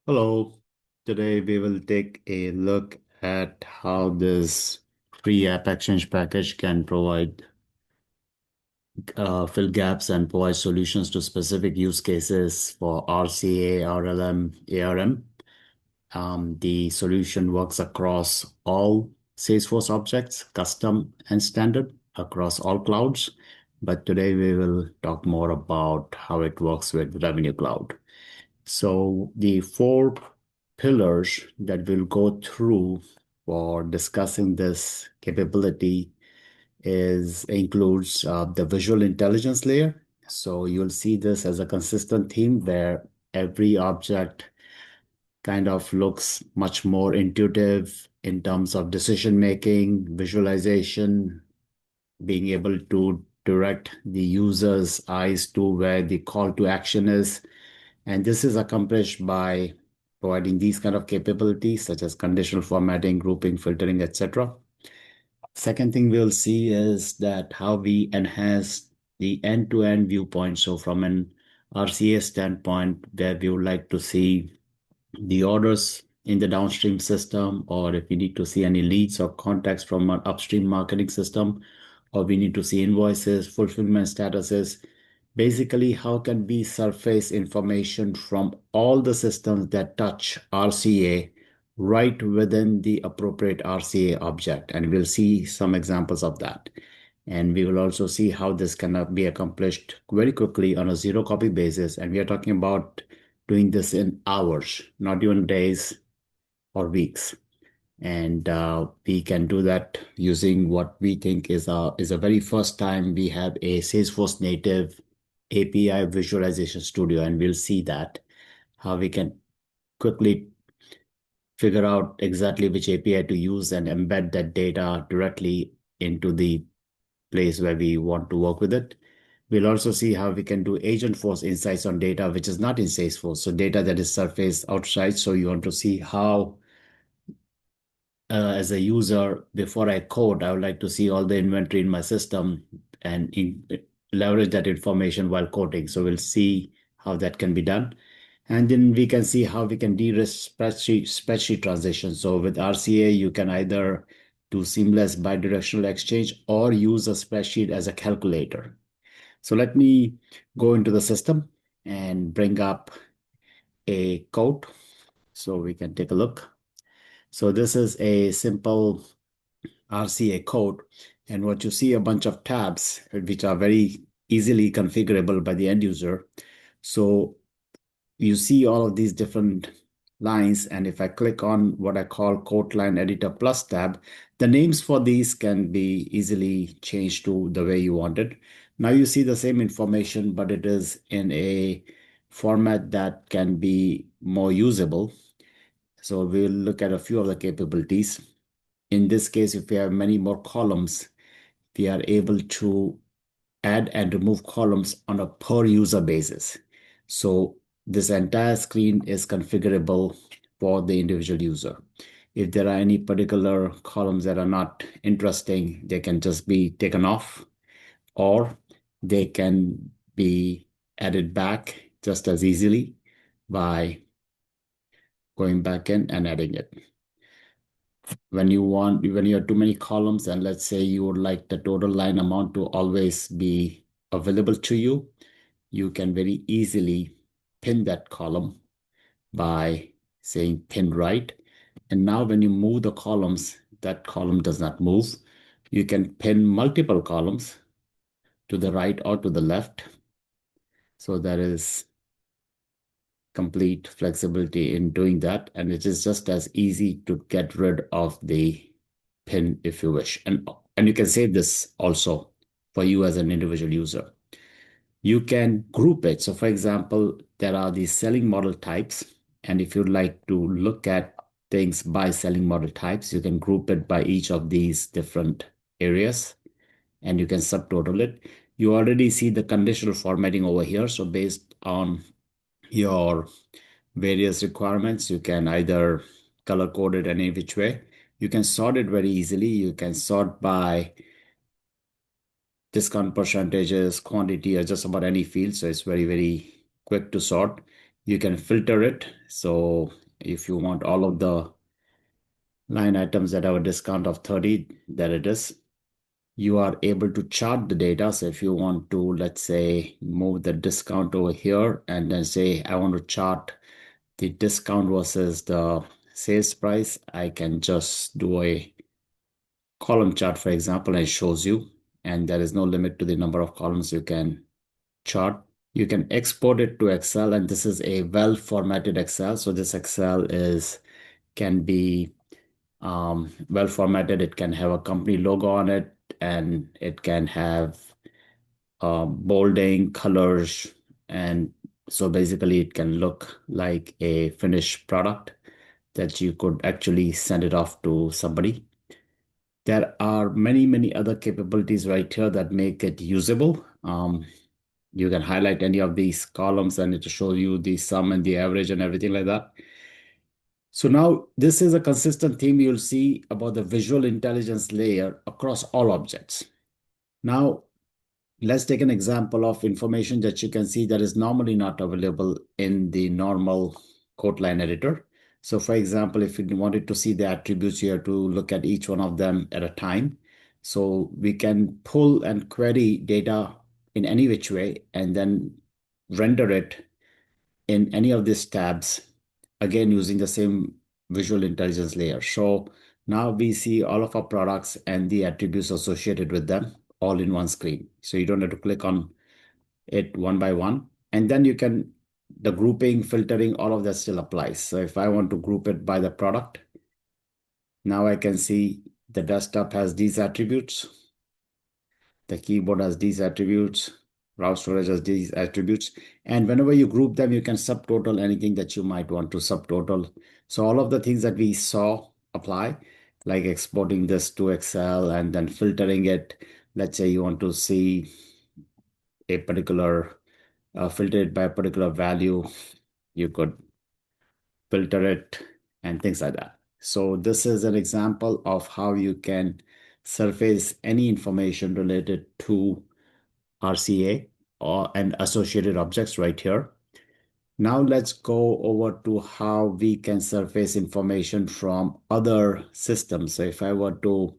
Hello. Today we will take a look at how this free app exchange package can provide fill gaps and provide solutions to specific use cases for RCA, RLM, ARM. The solution works across all Salesforce objects, custom and standard, across all clouds. But today we will talk more about how it works with Revenue Cloud. So the four pillars that we'll go through for discussing this capability is includes the visual intelligence layer. So you'll see this as a consistent theme where every object kind of looks much more intuitive in terms of decision making, visualization, being able to direct the user's eyes to where the call to action is. And this is accomplished by providing these kind of capabilities such as conditional formatting, grouping, filtering, etc. Second thing we'll see is that how we enhance the end-to-end viewpoint. So from an RCA standpoint, where we would like to see the orders in the downstream system, or if we need to see any leads or contacts from an upstream marketing system, or we need to see invoices, fulfillment statuses. Basically, how can we surface information from all the systems that touch RCA right within the appropriate RCA object? And we'll see some examples of that. And we will also see how this can be accomplished very quickly on a zero copy basis. And we are talking about doing this in hours, not even days or weeks. And we can do that using what we think is a very first time we have a Salesforce native API visualization studio, and we'll see that how we can quickly figure out exactly which API to use and embed that data directly into the place where we want to work with it. We'll also see how we can do Agentforce insights on data which is not in Salesforce, so data that is surfaced outside. So you want to see how as a user, before I code, I would like to see all the inventory in my system and leverage that information while coding. So we'll see how that can be done. And then we can see how we can de-risk spreadsheet transitions. So with RCA, you can either do seamless bidirectional exchange or use a spreadsheet as a calculator. So let me go into the system and bring up a code so we can take a look. So this is a simple RCA code. And what you see a bunch of tabs, which are very easily configurable by the end user. So you see all of these different lines. And if I click on what I call Code Line Editor Plus tab, the names for these can be easily changed to the way you want it. Now you see the same information, but it is in a format that can be more usable. So we'll look at a few of the capabilities. In this case, if we have many more columns, we are able to add and remove columns on a per user basis. So this entire screen is configurable for the individual user. If there are any particular columns that are not interesting, they can just be taken off, or they can be added back just as easily by going back in and adding it. When you have too many columns, and let's say you would like the total line amount to always be available to you, you can very easily pin that column by saying pin right. And now when you move the columns, that column does not move. You can pin multiple columns to the right or to the left. So there is complete flexibility in doing that. And it is just as easy to get rid of the pin if you wish. And you can save this also for you as an individual user. You can group it. So for example, there are these selling model types. And if you'd like to look at things by selling model types, you can group it by each of these different areas and you can subtotal it. You already see the conditional formatting over here. So based on your various requirements, you can either color code it any which way. You can sort it very easily. You can sort by discount percentages, quantity, or just about any field. So it's very, very quick to sort. You can filter it. So if you want all of the line items that have a discount of 30, there it is. You are able to chart the data. So if you want to, let's say, move the discount over here and then say, I want to chart the discount versus the sales price, I can just do a column chart, for example, and it shows you. And there is no limit to the number of columns you can chart. You can export it to Excel, and this is a well formatted Excel. So this Excel is can be well formatted. It can have a company logo on it, and it can have bolding, colors, and so basically it can look like a finished product that you could actually send it off to somebody. There are many, many other capabilities right here that make it usable. You can highlight any of these columns and it will show you the sum and the average and everything like that. So now this is a consistent theme you'll see about the visual intelligence layer across all objects. Now, let's take an example of information that you can see that is normally not available in the normal code line editor. So for example, if you wanted to see the attributes, you have to look at each one of them at a time. So we can pull and query data in any which way and then render it in any of these tabs, again using the same visual intelligence layer. So now we see all of our products and the attributes associated with them all in one screen. So you don't have to click on it one by one. And then you can, the grouping, filtering, all of that still applies. So if I want to group it by the product, now I can see the desktop has these attributes. The keyboard has these attributes, route storage has these attributes, and whenever you group them, you can subtotal anything that you might want to subtotal. So all of the things that we saw apply, like exporting this to Excel and then filtering it. Let's say you want to see a particular, filter it by a particular value, you could filter it and things like that. So this is an example of how you can surface any information related to RCA or and associated objects right here. Now let's go over to how we can surface information from other systems. So if I were to,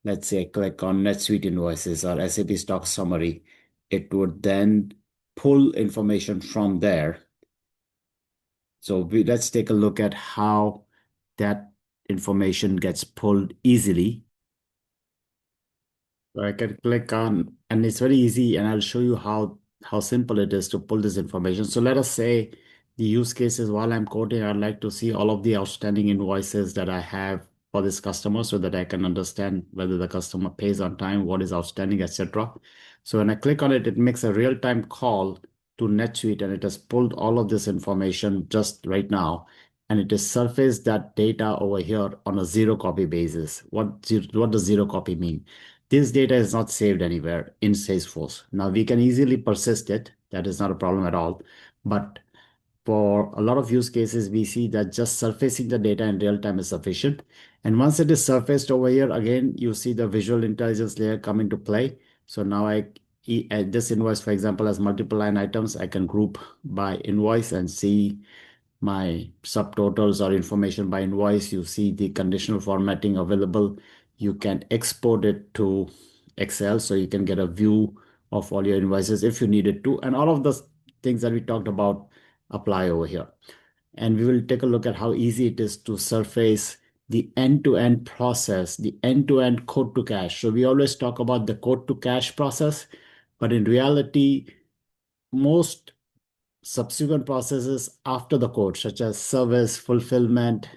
let's say, click on NetSuite invoices or SAP stock summary, it would then pull information from there. So let's take a look at how that information gets pulled easily. So I can click on, and it's very easy, and I'll show you how simple it is to pull this information. So let us say the use case is while I'm coding, I'd like to see all of the outstanding invoices that I have for this customer so that I can understand whether the customer pays on time, what is outstanding, etc. So when I click on it, it makes a real-time call to NetSuite, and it has pulled all of this information just right now. And it has surfaced that data over here on a zero copy basis. What does zero copy mean? This data is not saved anywhere in Salesforce. Now we can easily persist it. That is not a problem at all. But for a lot of use cases, we see that just surfacing the data in real time is sufficient. And once it is surfaced over here, again, you see the visual intelligence layer come into play. So now this invoice, for example, has multiple line items. I can group by invoice and see my subtotals or information by invoice. You see the conditional formatting available. You can export it to Excel so you can get a view of all your invoices if you needed to. And all of the things that we talked about apply over here. And we will take a look at how easy it is to surface the end-to-end process, the end-to-end code to cache. So we always talk about the code to cache process, but in reality, most subsequent processes after the code, such as service, fulfillment,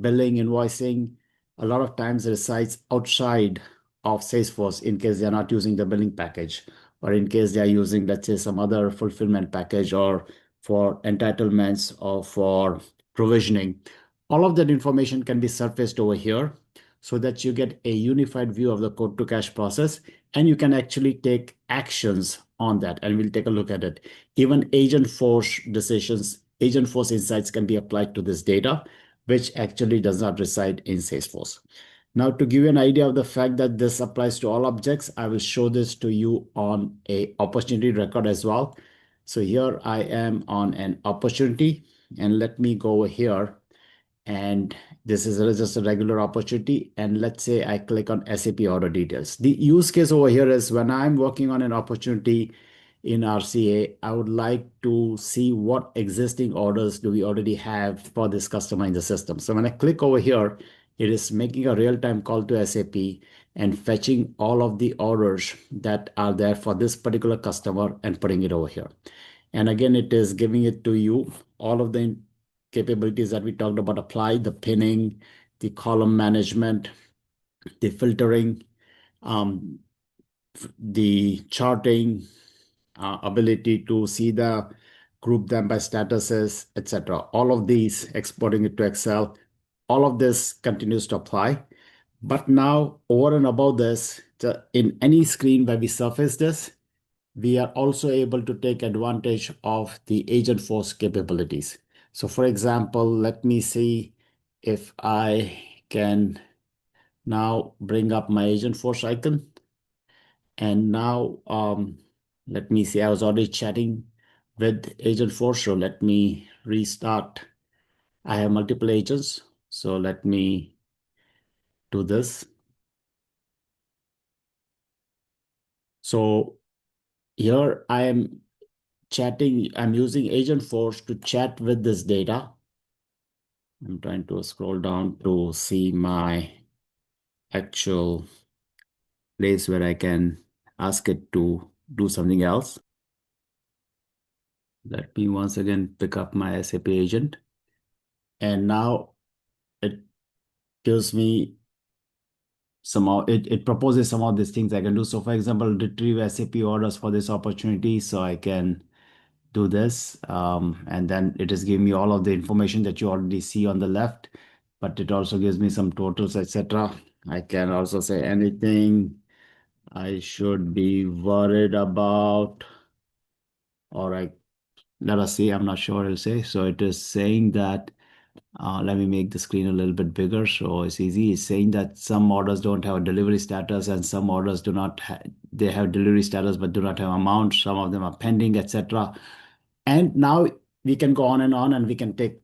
billing, invoicing, a lot of times resides outside of Salesforce in case they're not using the billing package, or in case they're using, let's say, some other fulfillment package, or for entitlements or for provisioning. All of that information can be surfaced over here so that you get a unified view of the code to cache process, and you can actually take actions on that. And we'll take a look at it. Even Agentforce decisions, Agentforce insights can be applied to this data, which actually does not reside in Salesforce. Now, to give you an idea of the fact that this applies to all objects, I will show this to you on a opportunity record as well. So here I am on an opportunity, and let me go over here, and this is just a regular opportunity. And let's say I click on SAP order details. The use case over here is when I'm working on an opportunity in RCA, I would like to see what existing orders do we already have for this customer in the system. So when I click over here, it is making a real-time call to SAP and fetching all of the orders that are there for this particular customer and putting it over here. And again, it is giving it to you all of the capabilities that we talked about apply, the pinning, the column management, the filtering, um, the charting, ability to see the group them by statuses, etc. All of these, exporting it to Excel, all of this continues to apply. But now, over and above this, in any screen where we surface this, we are also able to take advantage of the Agentforce capabilities. So for example, let me see if I can now bring up my Agentforce icon. And now let me see, I was already chatting with Agentforce, so let me restart. I have multiple agents, so let me do this. So here I am chatting, I'm using Agentforce to chat with this data. I'm trying to scroll down to see my actual place where I can ask it to do something else. Let me once again pick up my SAP agent. And now it gives me it proposes some of these things I can do. So for example, retrieve SAP orders for this opportunity. So I can do this. And then it is giving me all of the information that you already see on the left, but it also gives me some totals, etc. I can also say anything I should be worried about, or let us see, I'm not sure what it'll say. So it is saying that, let me make the screen a little bit bigger so it's easy. It's saying that some orders don't have a delivery status and some orders do not they have delivery status but do not have amount. Some of them are pending, etc. And now we can go on and we can take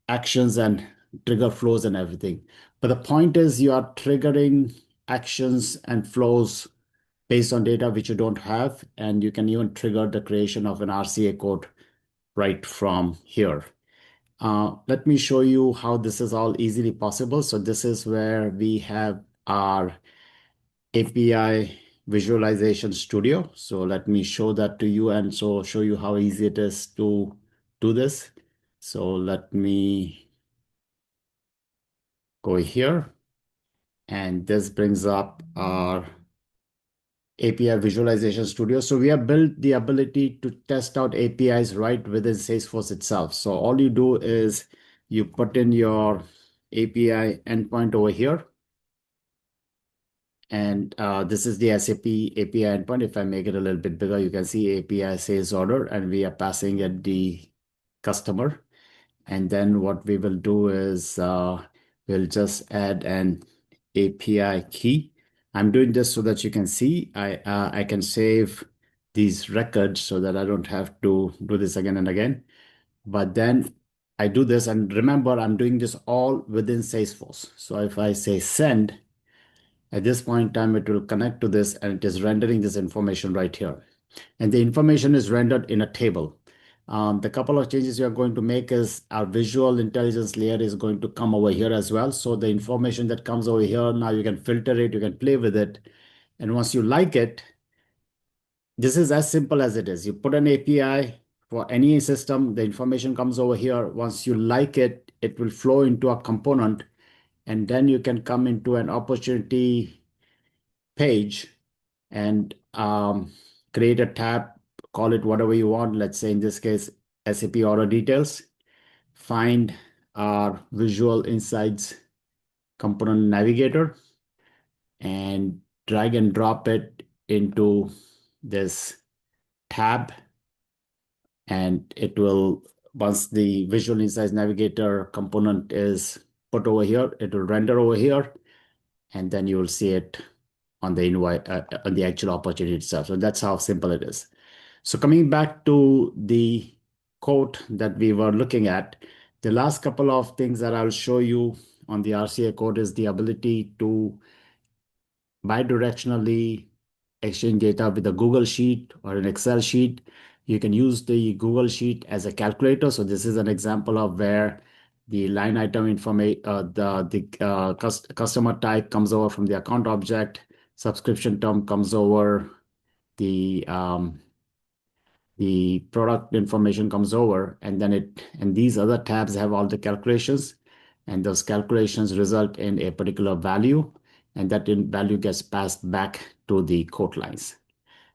actions and trigger flows and everything. But the point is you are triggering actions and flows based on data which you don't have, and you can even trigger the creation of an RCA code right from here. Let me show you how this is all easily possible. So this is where we have our API visualization studio. So let me show that to you and so show you how easy it is to do this. So let me go here, and this brings up our API Visualization Studio. So we have built the ability to test out APIs right within Salesforce itself. So all you do is you put in your API endpoint over here. And this is the SAP API endpoint. If I make it a little bit bigger, you can see API sales order, and we are passing it the customer. And then what we will do is we'll just add an API key. I'm doing this so that you can see I can save these records so that I don't have to do this again and again. But then I do this, and remember, I'm doing this all within Salesforce. So if I say send, at this point in time, it will connect to this and it is rendering this information right here. And the information is rendered in a table. The couple of changes we are going to make is our visual intelligence layer is going to come over here as well. So the information that comes over here, now you can filter it, you can play with it. And once you like it, this is as simple as it is. You put an API for any system, the information comes over here. Once you like it, it will flow into a component. And then you can come into an opportunity page and create a tab, call it whatever you want. Let's say in this case, SAP order details, find our visual insights component navigator and drag and drop it into this tab. And it will, once the visual insights navigator component is put over here, it will render over here, and then you will see it on the invite on the actual opportunity itself. So that's how simple it is. So coming back to the quote that we were looking at, the last couple of things that I'll show you on the RCA code is the ability to bidirectionally exchange data with a Google Sheet or an Excel sheet. You can use the Google Sheet as a calculator. So this is an example of where the line item information, customer type comes over from the account object, subscription term comes over, the the product information comes over, and these other tabs have all the calculations, and those calculations result in a particular value, and value gets passed back to the quote lines.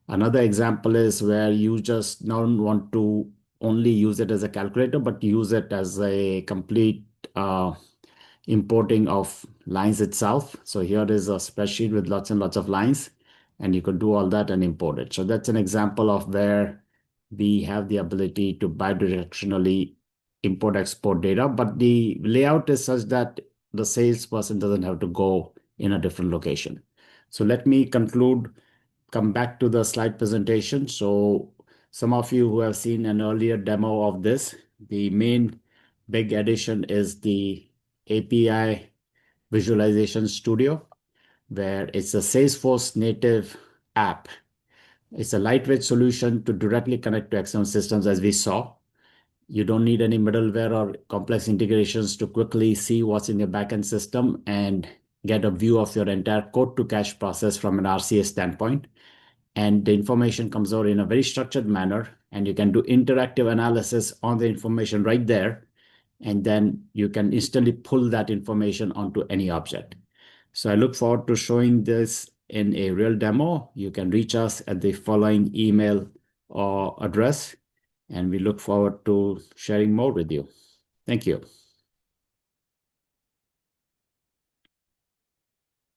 Another example is where you just don't want to only use it as a calculator, but use it as a complete importing of lines itself. So here is a spreadsheet with lots and lots of lines, and you could do all that and import it. So that's an example of where we have the ability to bidirectionally import export data, but the layout is such that the salesperson doesn't have to go in a different location. So let me conclude, come back to the slide presentation. So some of you who have seen an earlier demo of this, the main big addition is the API Visualization Studio, where it's a Salesforce-Native app. It's a lightweight solution to directly connect to external systems, as we saw. You don't need any middleware or complex integrations to quickly see what's in your backend system and get a view of your entire code to cache process from an RCA standpoint. And the information comes out in a very structured manner, and you can do interactive analysis on the information right there. And then you can instantly pull that information onto any object. So I look forward to showing this in a real demo. You can reach us at the following email or address, and we look forward to sharing more with you. Thank you.